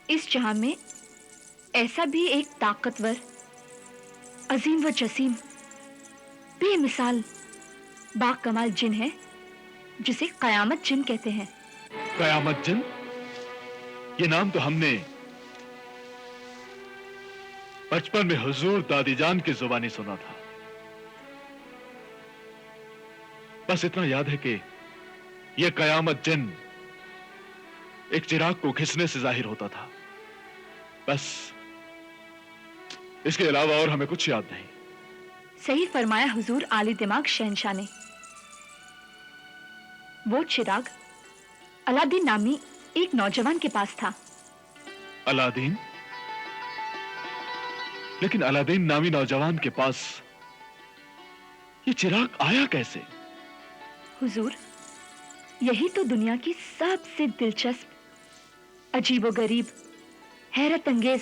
इस जहां में ऐसा भी एक ताकतवर, अजीम व जसीम, बेमिसाल, बाकमाल जिन है जिसे कयामत जिन कहते हैं। कयामत जिन? ये नाम तो हमने बचपन में हुजूर दादी जान की जुबानी सुना था। बस इतना याद है कि यह कयामत जिन एक चिराग को घिसने से जाहिर होता था। बस इसके अलावा और हमें कुछ याद नहीं। सही फरमाया हुजूर आली दिमाग शहंशाह ने। वो चिराग अलादीन नामी एक नौजवान के पास था। अलादीन? लेकिन अलादीन नामी नौजवान के पास ये चिराग आया कैसे? हुजूर, यही तो दुनिया की सबसे दिलचस्प, अजीबोगरीब, हैरत अंगेज,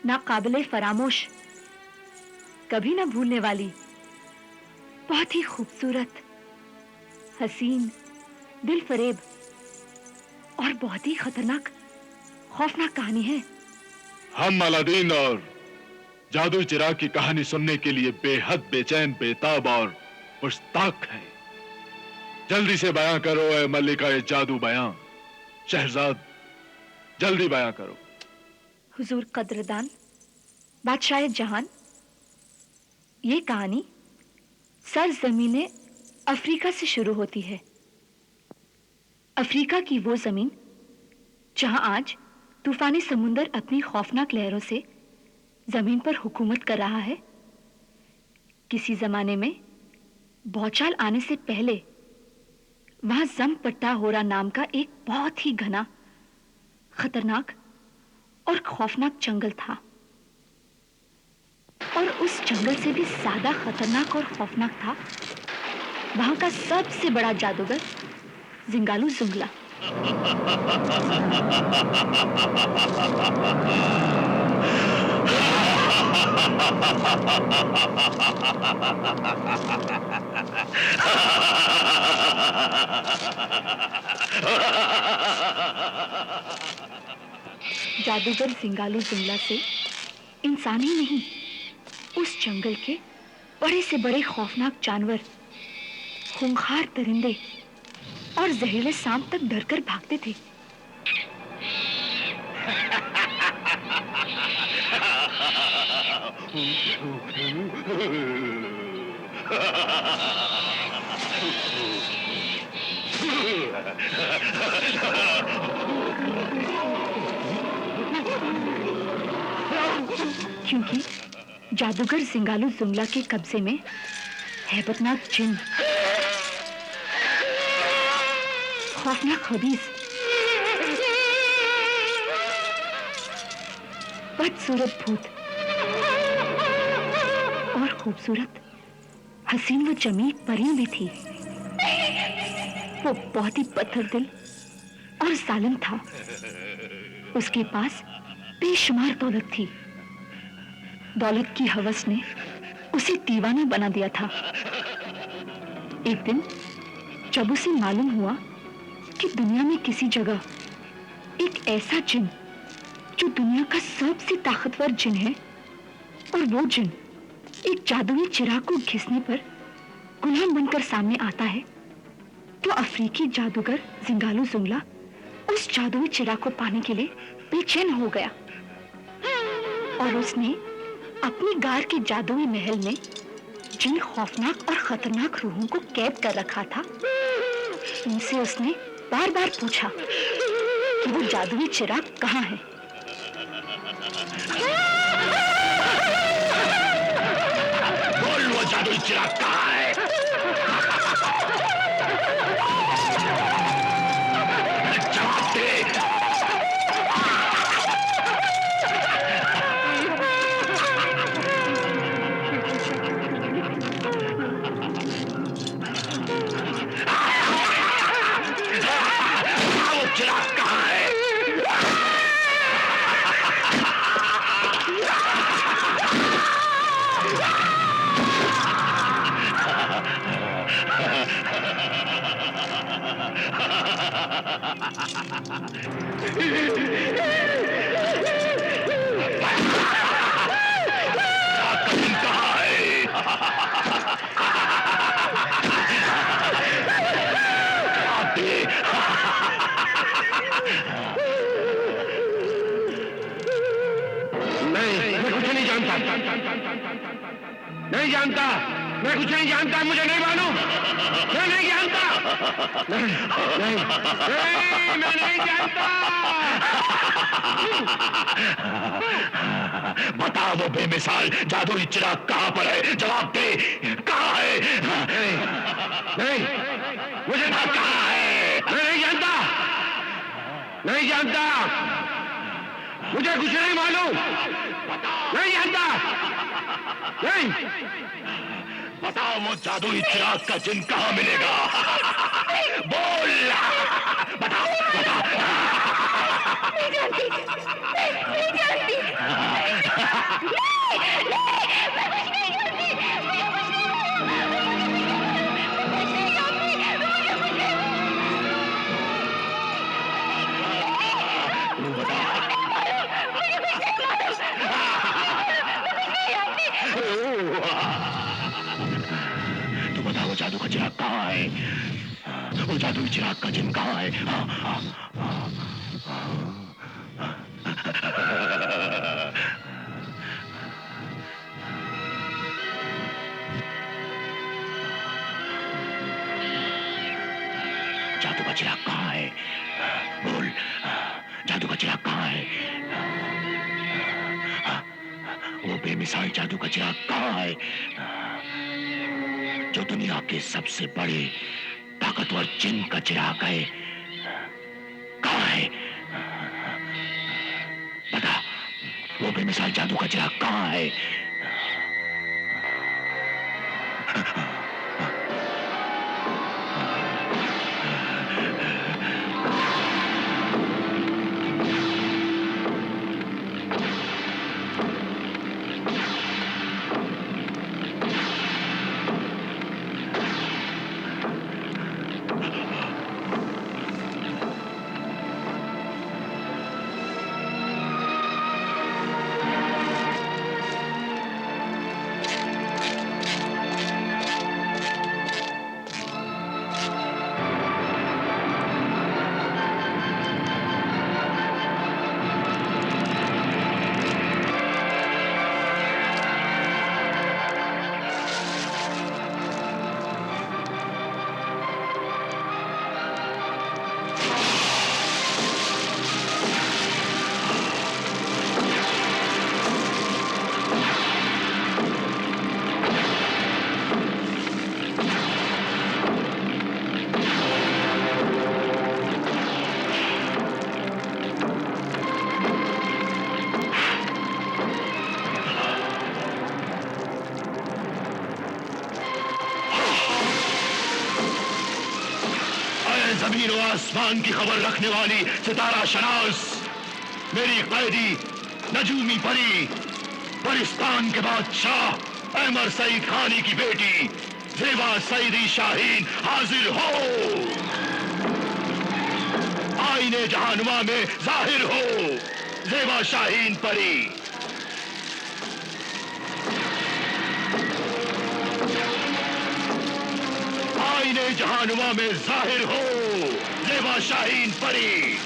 नाकाबिले फरामोश, कभी ना भूलने वाली, बहुत ही खूबसूरत, हसीन, दिल फरेब और बहुत ही खतरनाक, खौफनाक कहानी है। हम अलादीन और जादू चिराग की कहानी सुनने के लिए बेहद बेचैन, बेताब और मुश्ताक हैं। जल्दी से बयां करो ए मल्लिका जादू बयां। शहजाद, जल्दी बयां करो। हुजूर कद्रदान, बादशाह जहान, ये कहानी सरजमीने अफ्रीका से शुरू होती है। अफ्रीका की वो जमीन जहां आज तूफानी समुंदर अपनी खौफनाक लहरों से जमीन पर हुकूमत कर रहा है। किसी जमाने में भौचाल आने से पहले वहां जमपट्टा होरा नाम का एक बहुत ही घना, खतरनाक और खौफनाक जंगल था। और उस जंगल से भी ज्यादा खतरनाक और खौफनाक था वहां का सबसे बड़ा जादूगर जिंगालू जुंगला। जादूगर जिंगालू जुंगला से इंसान ही नहीं, उस जंगल के बड़े से बड़े खौफनाक जानवर, खूंखार परिंदे और जहरीले सांप तक डरकर भागते थे। क्योंकि जादूगर जिंगालू जुंगला के कब्जे में हैबतनाक जिन, खौफनाक हदीस, बदसूरत भूत और खूबसूरत, हसीन व जमील परी भी थी। वो बहुत ही पत्थर दिल और जालिम था। उसके पास बेशुमार दौलत थी। दौलत की हवस ने उसे दीवाना बना दिया था। एक दिन जब उसे मालूम हुआ कि दुनिया में किसी जगह एक ऐसा जिन जो दुनिया का सबसे ताकतवर जिन है, और वो जिन एक जादुई चिराग को घिसने पर गुलाम बनकर सामने आता है, तो अफ्रीकी जादूगर जिंगालू जुंगला उस जादुई चिराग को पाने के लिए बेचैन हो गया। और उसने अपनी गार के जादुई महल में जिन खौफनाक और खतरनाक रूहों को कैद कर रखा था, उनसे उसने बार बार पूछा कि वो जादुई चिराग कहाँ है। बोल, वो जादुई चिराग कहाँ है? जवाब दे। वो चिराग कहाँ है? जानता, नहीं जानता, मैं कुछ नहीं जानता, मुझे नहीं मालूम, मैं नहीं जानता, नहीं, नहीं, नहीं, मैं नहीं जानता। बता वो बेमिसाल जादुई चिराग कहाँ पर है? जवाब दे, कहाँ है? नहीं, नहीं, मुझे कहाँ है? मैं नहीं जानता, नहीं जानता, मुझे कुछ नहीं मालूम, नहीं जानता, नहीं। बताओ वो जादुई चिराग का चिन्ह कहाँ मिलेगा? बोल, बताओ, बताओ। नहीं जानती, नहीं जानती, तू बता वो जादू का चिराग कहाँ है? वो जादुई चिराग का चिन्ह कहाँ है? जादू का चिराग कहाँ है? बोल, जादू का चिराग कहाँ है? वो बेमिसाल जादू का चिराग कहाँ है जो दुनिया के सबसे बड़े ताकतवर जिन का चिराग है? कहाँ है? बता, वो बेमिसाल जादू का चिराग कहाँ है? जमीन और आसमान की खबर रखने वाली सितारा शनास, मेरी कैदी नजूमी परी, परिस्तान के बादशाह अहमर सईद खानी की बेटी जेबा सईदी शाहीन हाजिर हो। आईने जहानुमा में जाहिर हो जेबा शाहीन परी। आईने जहानुमा में जाहिर हो जेबा शाहीन परी।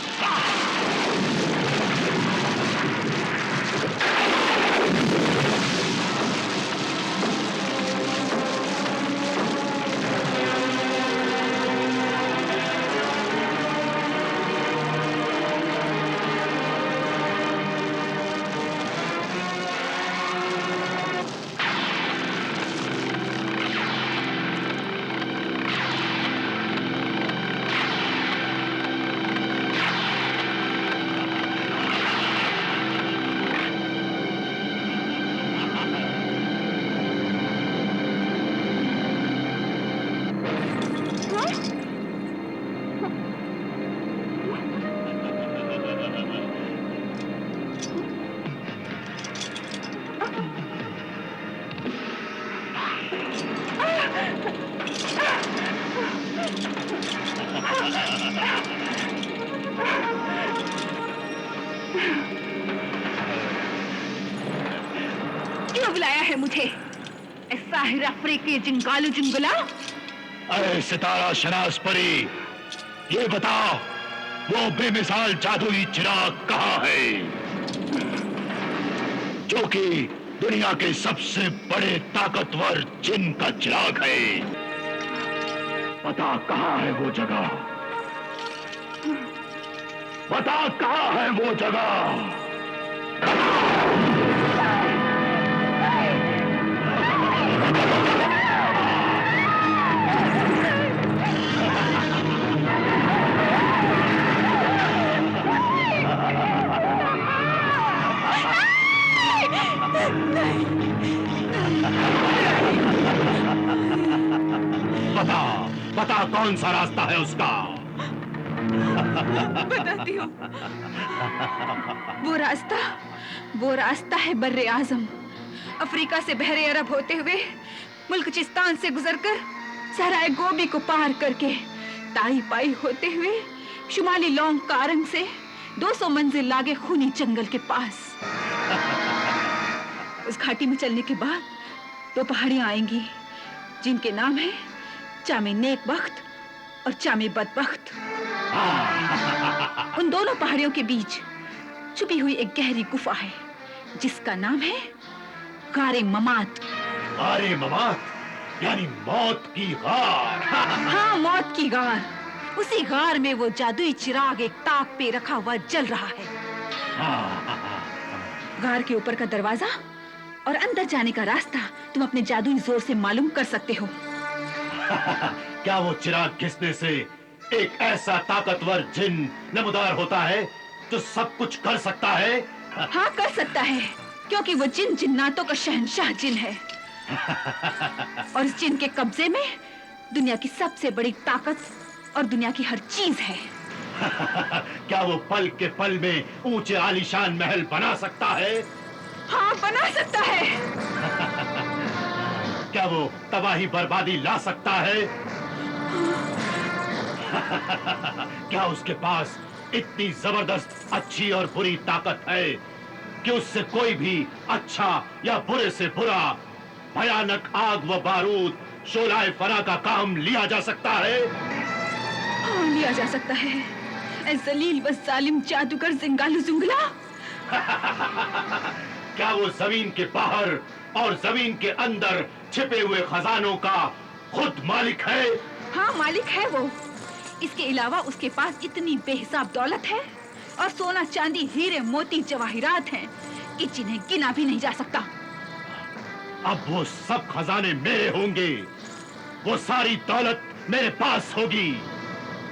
क्यों बुलाया है मुझे? साहिर अफ्रीकी जिंगालू जिंगुला। अरे सितारा शनास परी, ये बता वो बेमिसाल जादुई चिराग कहाँ है जो कि दुनिया के सबसे बड़े ताकतवर जिन का चिराग है। बता कहां है वो जगह, बता कहां है वो जगह। बता, बता कौन सा रास्ता है उसका। बताती हूँ। वो रास्ता है बर्रे आजम। अफ्रीका से बहरे अरब होते हुए मुल्क चिस्तान से गुजरकर सहराए गोबी को पार करके ताई पाई होते हुए शुमाली लौंग कारंग से 200 मंजिल लागे खूनी जंगल के पास। उस घाटी में चलने के बाद 2 पहाड़ियां आएंगी जिनके नाम है चामे नेक बख्त और चामे बदबख्त। उन दोनों पहाड़ियों के बीच छुपी हुई एक गहरी गुफा है जिसका नाम है गारे ममात। गारे ममात यानी मौत की गार। हाँ, मौत की गार। उसी गार में वो जादुई चिराग एक ताक पे रखा हुआ जल रहा है। गार के ऊपर का दरवाजा और अंदर जाने का रास्ता तुम अपने जादुई जोर से मालूम कर सकते हो। क्या वो चिराग घिसने से एक ऐसा ताकतवर जिन नमूदार होता है जो सब कुछ कर सकता है? हाँ, कर सकता है, क्योंकि वो जिन जिन्नातों का शहंशाह जिन है। और इस जिन के कब्जे में दुनिया की सबसे बड़ी ताकत और दुनिया की हर चीज है। क्या वो पल के पल में ऊंचे आलीशान महल बना सकता है? हाँ, बना सकता है। क्या वो तबाही बर्बादी ला सकता है? क्या उसके पास इतनी जबरदस्त अच्छी और बुरी ताकत है कि उससे कोई भी अच्छा या बुरे से बुरा भयानक आग व बारूद शोलाए फना का काम लिया जा सकता है? हाँ, लिया जा सकता है। ऐ जलील व जालिम जादूगर जिंगालू जुंगला। क्या वो जमीन के बाहर और जमीन के अंदर छिपे हुए खजानों का खुद मालिक है? हाँ, मालिक है वो। इसके अलावा उसके पास इतनी बेहिसाब दौलत है और सोना चांदी हीरे मोती जवाहिरात हैं कि जिन्हें गिना भी नहीं जा सकता। अब वो सब खजाने मेरे होंगे, वो सारी दौलत मेरे पास होगी।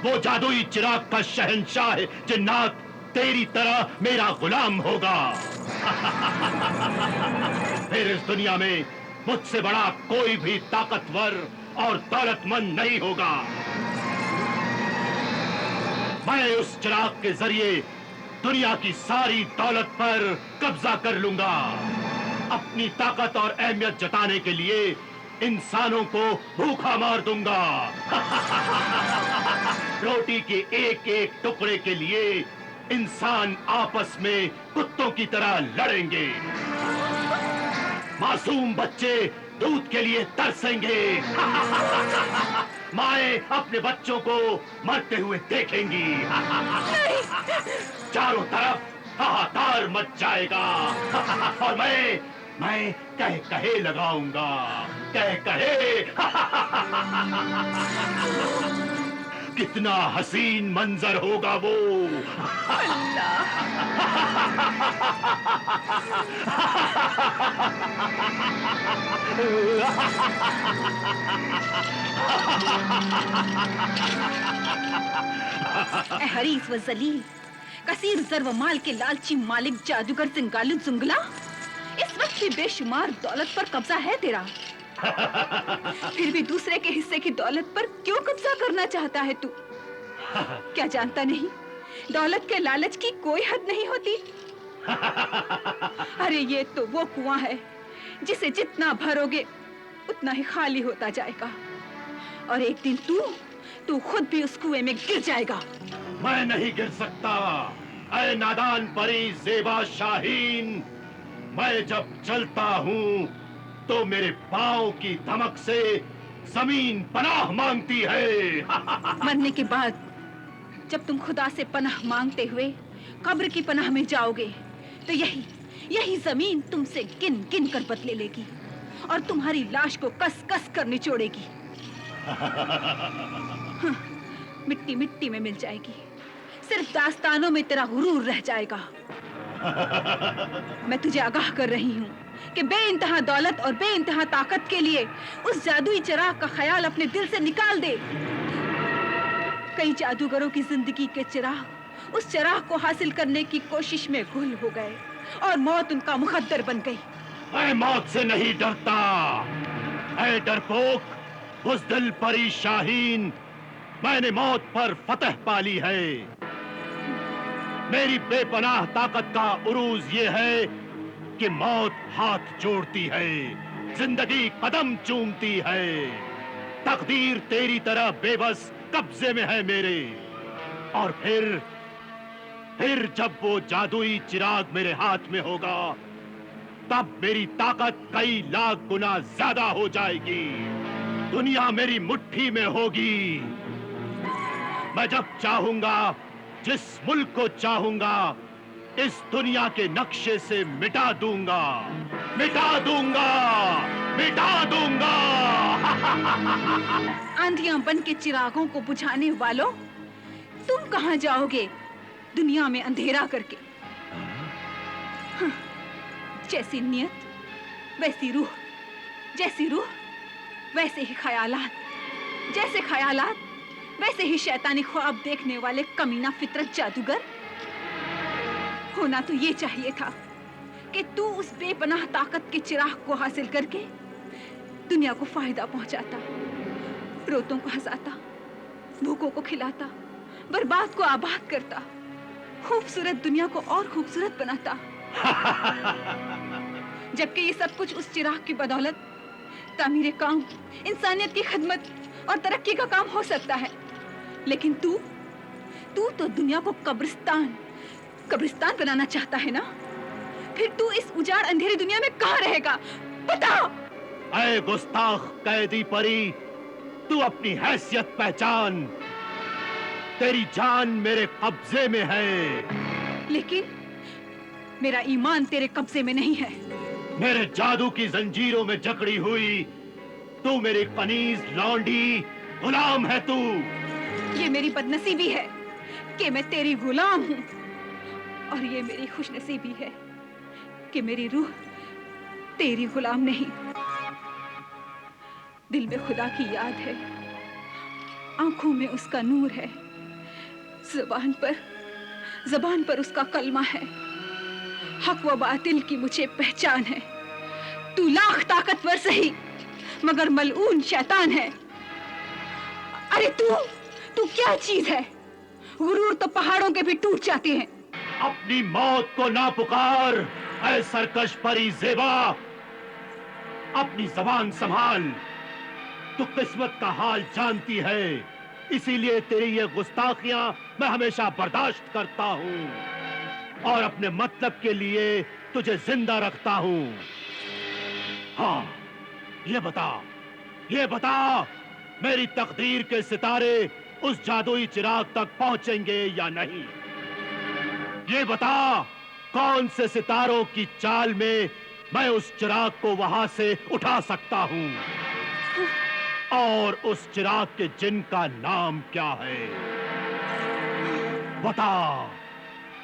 वो जादुई चिराग का शहंशाह जिन्नात तेरी तरह मेरा गुलाम होगा। फिर इस दुनिया में मुझसे बड़ा कोई भी ताकतवर और दौलतमंद नहीं होगा। मैं उस चिराग के जरिए दुनिया की सारी दौलत पर कब्जा कर लूंगा। अपनी ताकत और अहमियत जताने के लिए इंसानों को भूखा मार दूंगा। रोटी के एक एक टुकड़े के लिए इंसान आपस में कुत्तों की तरह लड़ेंगे। मासूम बच्चे दूध के लिए तरसेंगे। माएं अपने बच्चों को मरते हुए देखेंगी। चारों तरफ हाहाकार मच जाएगा। और मैं कह कहे लगाऊंगा, कह कहे। कितना हसीन मंजर होगा वो। ऐ हरीस व जलील, कसीर जर व माल के लालची मालिक जादूगर जिंगालू जुंगला, इस वक्त भी बेशुमार दौलत पर कब्जा है तेरा। फिर भी दूसरे के हिस्से की दौलत पर क्यों कब्जा करना चाहता है तू? क्या जानता नहीं, दौलत के लालच की कोई हद नहीं होती। अरे ये तो वो कुआं है जिसे जितना भरोगे उतना ही खाली होता जाएगा, और एक दिन तू खुद भी उस कुएं में गिर जाएगा। मैं नहीं गिर सकता। ऐ नादान परी ज़ेबा शाहीन, मैं जब चलता हूँ तो मेरे पाँव की धमक से जमीन पनाह मांगती है। मरने के बाद जब तुम खुदा से पनाह मांगते हुए कब्र की पनाह में जाओगे तो यही जमीन तुमसे गिन गिन कर बदले लेगी और तुम्हारी लाश को कस कस कर निचोड़ेगी। हाँ, मिट्टी मिट्टी में मिल जाएगी, सिर्फ दास्तानों में तेरा गुरूर रह जाएगा। मैं तुझे आगाह कर रही हूँ कि बेइंतहा दौलत और बेइंतहा ताकत के लिए उस जादुई चिराग का ख्याल अपने दिल से निकाल दे। कई जादूगरों की जिंदगी के चिराग उस चिराग को हासिल करने की कोशिश में गुल हो गए और मौत उनका मुकद्दर बन गई। मैं मौत से नहीं डरता। ऐ डरपोक, बुज़दिल परी शाहीन, मैंने मौत पर फतह पा ली है। मेरी बेपनाह ताकत का उरूज ये है कि मौत हाथ जोड़ती है, जिंदगी कदम चूमती है। तकदीर तेरी तरह बेबस कब्जे में है मेरे। और फिर जब वो जादुई चिराग मेरे हाथ में होगा, तब मेरी ताकत कई लाख गुना ज्यादा हो जाएगी। दुनिया मेरी मुट्ठी में होगी। मैं जब चाहूंगा, जिस मुल्क को चाहूंगा, इस दुनिया के नक्शे से मिटा दूंगा, मिटा दूंगा, मिटा दूंगा। आंधियां बन के चिरागों को बुझाने वालों, तुम कहां जाओगे दुनिया में अंधेरा करके? हाँ, जैसी नियत वैसी रूह, जैसी रूह वैसे ही ख्यालात, जैसे ख्यालात वैसे ही शैतानी ख्वाब देखने वाले कमीना फितरत जादूगर। होना तो ये चाहिए था कि तू उस बेपनाह ताकत के चिराग को हासिल करके दुनिया को फायदा पहुंचाता, रोतों को हंसाता, भूखों को खिलाता, बर्बाद को आबाद करता, खूबसूरत दुनिया को और खूबसूरत बनाता। जबकि ये सब कुछ उस चिराग की बदौलत तामीरे काम, इंसानियत की खिदमत और तरक्की का काम हो सकता है। लेकिन तू तो दुनिया को कब्रिस्तान बनाना चाहता है ना? फिर तू इस उजाड़ अंधेरी दुनिया में कहाँ रहेगा? बता। ऐ गुस्ताख कैदी परी, तू अपनी हैसियत पहचान। तेरी जान मेरे कब्जे में है। लेकिन मेरा ईमान तेरे कब्जे में नहीं है। मेरे जादू की जंजीरों में जकड़ी हुई तू मेरी कनीज लौंडी गुलाम है तू। ये मेरी बदनसीबी है कि मैं तेरी गुलाम हूँ, और ये मेरी खुशनसीबी है कि मेरी रूह तेरी गुलाम नहीं। दिल में खुदा की याद है, आंखों में उसका नूर है, ज़बान पर उसका कलमा है। हक व बातिल की मुझे पहचान है। तू लाख ताकतवर सही, मगर मलऊन शैतान है। अरे तू क्या चीज है? गुरूर तो पहाड़ों के भी टूट जाते हैं। अपनी मौत को ना पुकार, ऐ सरकश परी ज़ेबा। अपनी जबान संभाल। तू किस्मत का हाल जानती है, इसीलिए तेरी ये गुस्ताखियां मैं हमेशा बर्दाश्त करता हूं और अपने मतलब के लिए तुझे जिंदा रखता हूं। हाँ, ये बता मेरी तकदीर के सितारे उस जादुई चिराग तक पहुंचेंगे या नहीं? ये बता, कौन से सितारों की चाल में मैं उस चिराग को वहां से उठा सकता हूं? और उस चिराग के जिन का नाम क्या है? बता,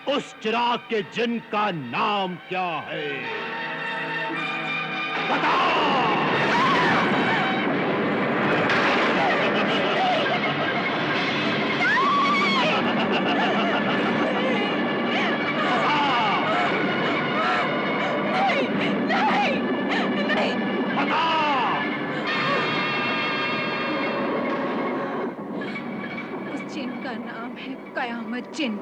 उस चिराग के जिन का नाम क्या है? बता। कयामत जिन।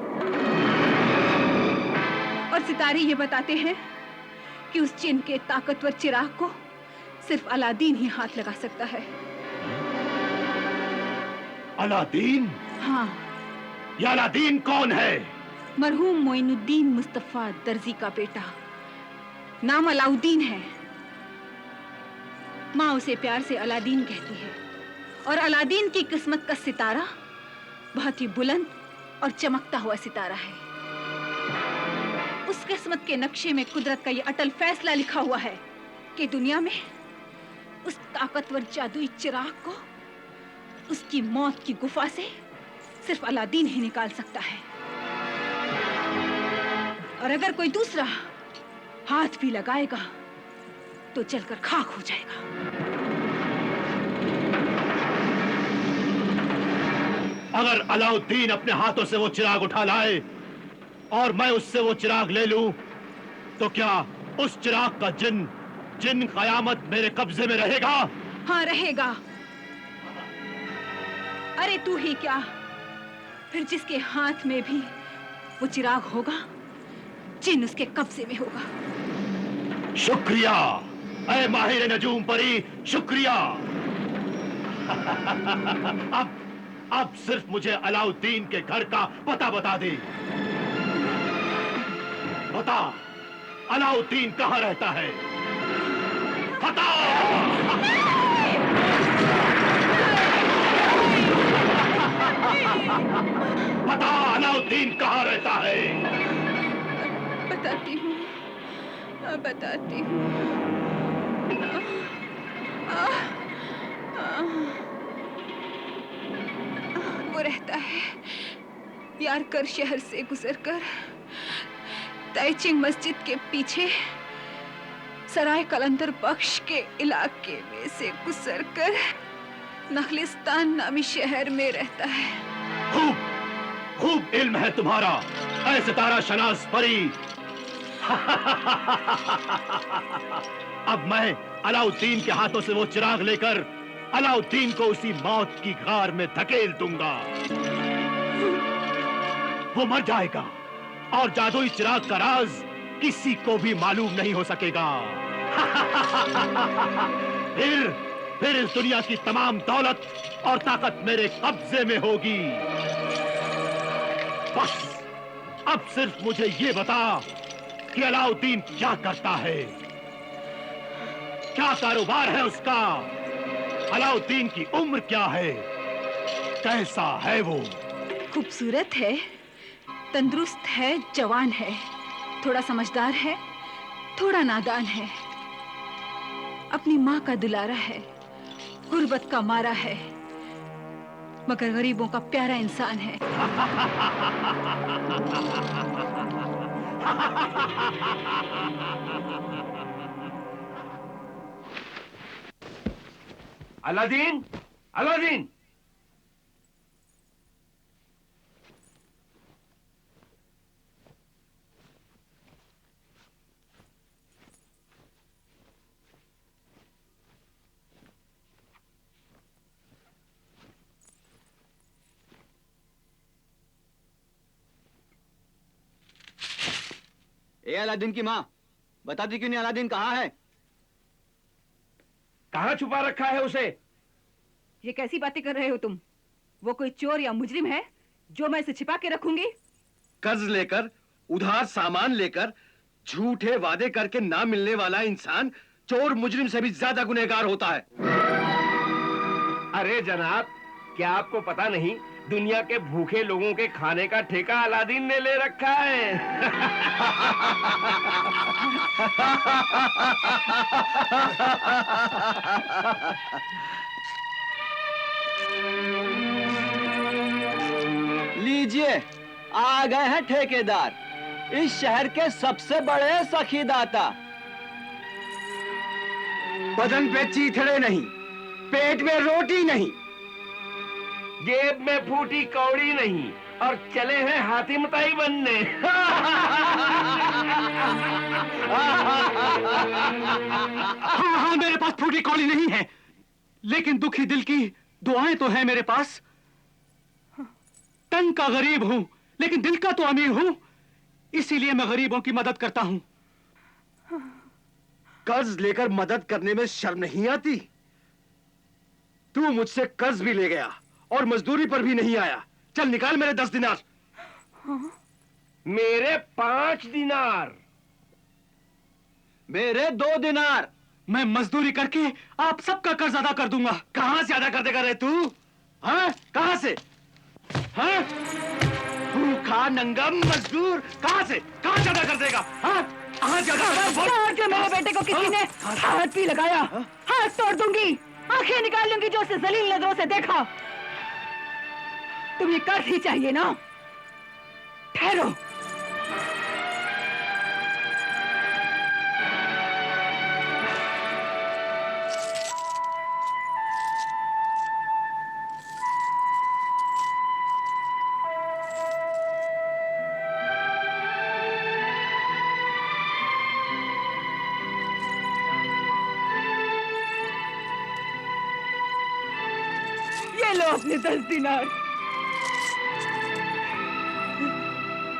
और सितारे ये बताते हैं कि उस जिन के ताकतवर चिराग को सिर्फ अलादीन ही हाथ लगा सकता है। अलादीन? हाँ। ये अलादीन कौन है? मरहूम मोइनुद्दीन मुस्तफा दर्जी का बेटा, नाम अलाउद्दीन है। माँ उसे प्यार से अलादीन कहती है, और अलादीन की किस्मत का सितारा बहुत ही बुलंद और चमकता हुआ सितारा है। उस किस्मत के नक्शे में कुदरत का ये अटल फैसला लिखा हुआ है कि दुनिया में उस ताकतवर जादुई चिराग को उसकी मौत की गुफा से सिर्फ अलादीन ही निकाल सकता है, और अगर कोई दूसरा हाथ भी लगाएगा तो जलकर खाक हो जाएगा। अगर अलाउद्दीन अपने हाथों से वो चिराग उठा लाए और मैं उससे वो चिराग ले लूं, तो क्या उस चिराग का जिन कयामत मेरे कब्जे में रहेगा? हाँ, रहेगा। अरे तू ही क्या, फिर जिसके हाथ में भी वो चिराग होगा, जिन उसके कब्जे में होगा। शुक्रिया ऐ माहिर नजूम परी, शुक्रिया। अब सिर्फ मुझे अलाउद्दीन के घर का पता बता दे। बता, अलाउद्दीन कहाँ रहता है? बता। बता, अलाउद्दीन कहाँ रहता है? बताती हूँ, बताती हूँ। वो रहता है यारकर शहर से गुजरकर ताइचिंग मस्जिद के पीछे सराय कलंदर बख्श के इलाके में से गुजरकर नखलिस्तान नामी शहर में रहता है। खूब इल्म है तुम्हारा ऐ सितारा शनास परी। अब मैं अलाउद्दीन के हाथों से वो चिराग लेकर अलाउद्दीन को उसी मौत की गार में धकेल दूंगा। वो मर जाएगा और जादुई चिराग का राज किसी को भी मालूम नहीं हो सकेगा। फिर इस दुनिया की तमाम दौलत और ताकत मेरे कब्जे में होगी। बस अब सिर्फ मुझे ये बता कि अलाउद्दीन क्या करता है, क्या कारोबार है उसका, अलाउद्दीन की उम्र क्या है, कैसा है वो? खूबसूरत है, तंदुरुस्त है, जवान है, थोड़ा समझदार है, थोड़ा नादान है, अपनी माँ का दुलारा है, गुर्बत का मारा है, मगर गरीबों का प्यारा इंसान है। Aladdin, Aladdin! ए अलादीन की माँ, बताती क्यों नहीं अलादीन कहाँ है? कहाँ छुपा रखा है उसे? ये कैसी बातें कर रहे हो तुम? वो कोई चोर या मुजरिम है जो मैं इसे छिपा के रखूंगी? कर्ज लेकर, उधार सामान लेकर, झूठे वादे करके ना मिलने वाला इंसान चोर मुजरिम से भी ज्यादा गुनहगार होता है। अरे जनाब, क्या आपको पता नहीं, दुनिया के भूखे लोगों के खाने का ठेका अलादीन ने ले रखा है। लीजिए, आ गए हैं ठेकेदार, इस शहर के सबसे बड़े सखीदाता। बदन पे चीथड़े नहीं, पेट में रोटी नहीं, जेब में फूटी कौड़ी नहीं, और चले हैं हाथी मताई बनने। हाँ, मेरे पास फूटी कौड़ी नहीं है, लेकिन दुखी दिल की दुआएं तो है मेरे पास। तन का गरीब हूं, लेकिन दिल का तो अमीर हूं, इसीलिए मैं गरीबों की मदद करता हूं। कर्ज लेकर मदद करने में शर्म नहीं आती? तू मुझसे कर्ज भी ले गया और मजदूरी पर भी नहीं आया। चल निकाल मेरे 10 दिनार। मेरे 5 दिनार। मेरे 2 दिनार। मैं मजदूरी करके आप सबका कर्ज अदा कर दूंगा। कहां से अदा कर देगा रे तू? हाँ, कहां से? हाँ? भूखा नंगा मजदूर कहाँ ज्यादा कर देगा? हाँ कहाँ ज्यादा? जो मेरे बेटे को किसी ने हाथ भी लगाया, हाथ तोड़ दूंगी, आंखें निकाल लूंगी जो उसे जलील नजरों से देखा। तुम्हें कर ही चाहिए ना? ठहरो। ये लो अपने 10 दिनार।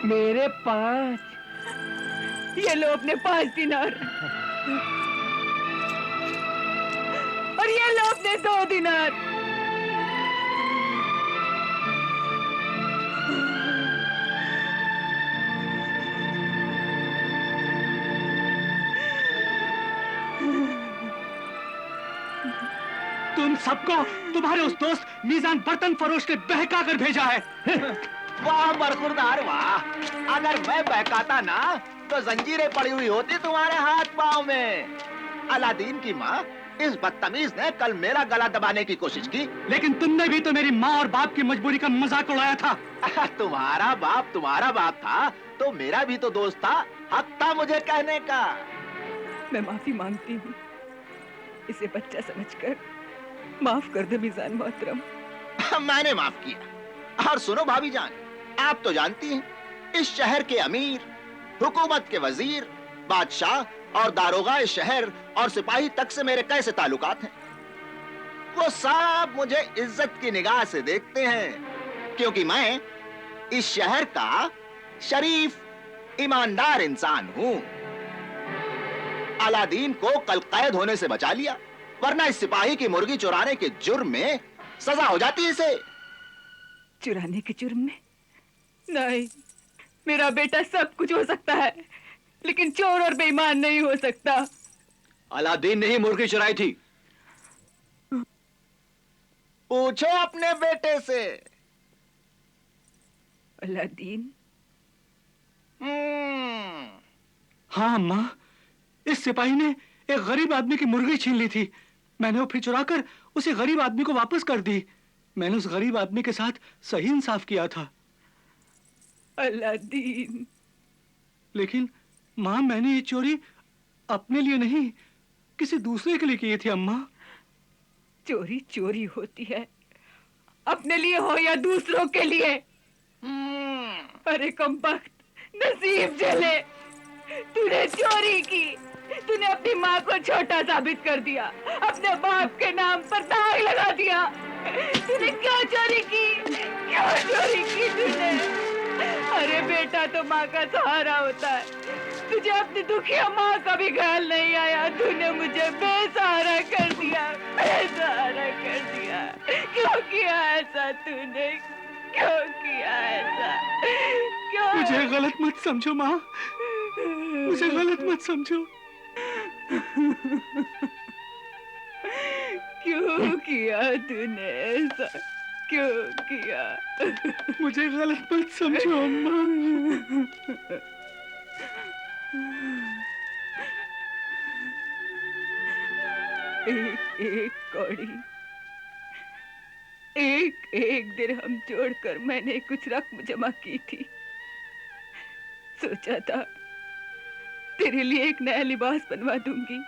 मेरे 5। ये लो अपने 5 दिनार। और ये लो अपने 2 दिनार। तुम सबको तुम्हारे उस दोस्त मीजान बर्तन फरोश ने बहका कर भेजा है। वाह बरखुरदार वाह, अगर मैं बहकाता ना तो जंजीरें पड़ी हुई होती तुम्हारे हाथ पांव में। अलादीन की माँ इस बदतमीज ने कल मेरा गला दबाने की कोशिश की। लेकिन तुमने भी तो मेरी माँ और बाप की मजबूरी का मजाक उड़ाया था। तुम्हारा बाप था तो मेरा भी तो दोस्त था, हक था मुझे कहने का। मैं माफी मांगती हूँ, इसे बच्चा समझकर माफ कर दे मीजान मोहतरम। मैंने माफ किया। और सुनो भाभी जान, आप तो जानती हैं इस शहर के अमीर, हुकूमत के वजीर, बादशाह और दारोगा इस शहर और सिपाही तक से मेरे कैसे ताल्लुकात हैं। वो सब मुझे इज्जत की निगाह से देखते हैं क्योंकि मैं इस शहर का शरीफ ईमानदार इंसान हूं। अलादीन को कल कैद होने से बचा लिया, वरना इस सिपाही की मुर्गी चुराने के जुर्म में सजा हो जाती है इसे। चुराने के जुर्म में? नहीं, मेरा बेटा सब कुछ हो सकता है, लेकिन चोर और बेईमान नहीं हो सकता। अलादीन ने ही मुर्गी चुराई थी। पूछो अपने बेटे से। अलादीन? हाँ अम्मा, इस सिपाही ने एक गरीब आदमी की मुर्गी छीन ली थी। मैंने वो फिर चुराकर उसे गरीब आदमी को वापस कर दी। मैंने उस गरीब आदमी के साथ सही इंसाफ किया था। अलादीन। लेकिन माँ, मैंने ये चोरी अपने लिए नहीं, किसी दूसरे के लिए की थी अम्मा। चोरी चोरी होती है, अपने लिए हो या दूसरों के लिए। अरे कमबख्त, नसीब जले, तूने चोरी की। तूने अपनी माँ को छोटा साबित कर दिया, अपने बाप के नाम पर दाग लगा दिया। तूने क्यों चोरी की? क्यों चोरी की तूने? अरे बेटा तो माँ का सहारा होता है, तुझे अपनी दुखिया माँ का भी ख्याल नहीं आया। तूने मुझे बेसहारा कर दिया, बेसहारा कर दिया। क्यों किया ऐसा तूने? क्यों किया ऐसा? क्यों? मुझे गलत मत समझो माँ, मुझे गलत मत समझो। क्यों किया तूने ऐसा? क्यों किया? मुझे गलत मत समझो अम्मा। एक एक कौड़ी, एक एक दिरहम जोड़कर मैंने कुछ रकम जमा की थी। सोचा था तेरे लिए एक नया लिबास बनवा दूंगी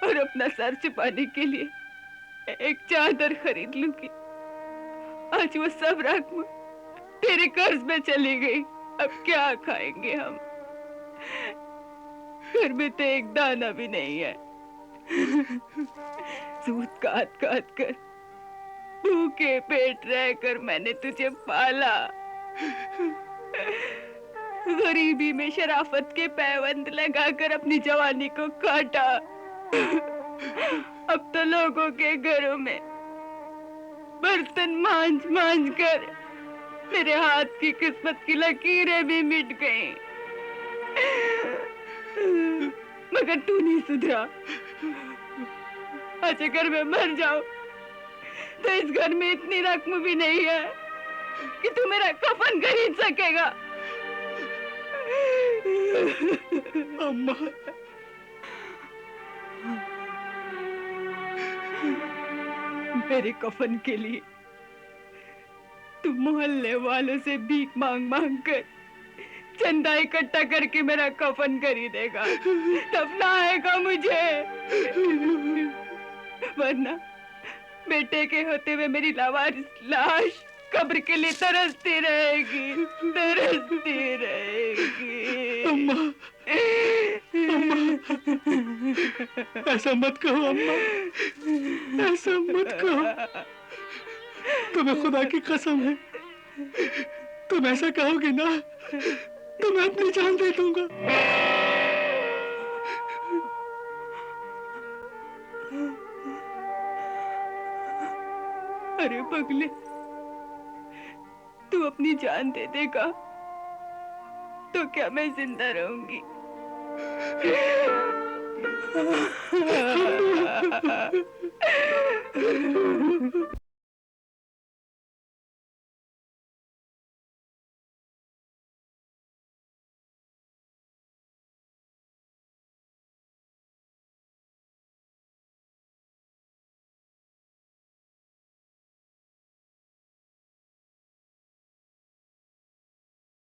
और अपना सर छुपाने के लिए एक चादर खरीद लूंगी। आज वो सब रकम तेरे कर्ज में चली गई। अब क्या खाएंगे हम? घर में तो एक दाना भी नहीं है। सूद काट काट कर, भूखे पेट रहकर मैंने तुझे पाला। गरीबी में शराफत के पैबंद लगाकर अपनी जवानी को काटा। अब तो लोगों के घरों में बर्तन मांझ मांझ कर मेरे हाथ की किस्मत की लकीरें भी मिट गईं। मगर तू नहीं सुधरा। आज अगर मैं मर जाऊं तो इस घर में इतनी रकम भी नहीं है कि तू मेरा कफन खरीद सकेगा। अम्मा, मेरे कफन के लिए तू मोहल्ले वालों से भीख मांग मांग कर चंदा इकट्ठा करके मेरा कफन खरीदेगा, दफनाएगा मुझे, वरना बेटे के होते हुए मेरी लावारिस लाश कब्र के लिए तरसती रहेगी, तरसती रहेगी। अम्मा, अम्मा, ऐसा मत कहो अम्मा, ऐसा मत कहो। तुम्हें खुदा की कसम है, तुम ऐसा कहोगे ना तो मैं अपनी जान दे दूंगा। अरे पगले, तू अपनी जान दे देगा तो क्या मैं जिंदा रहूंगी?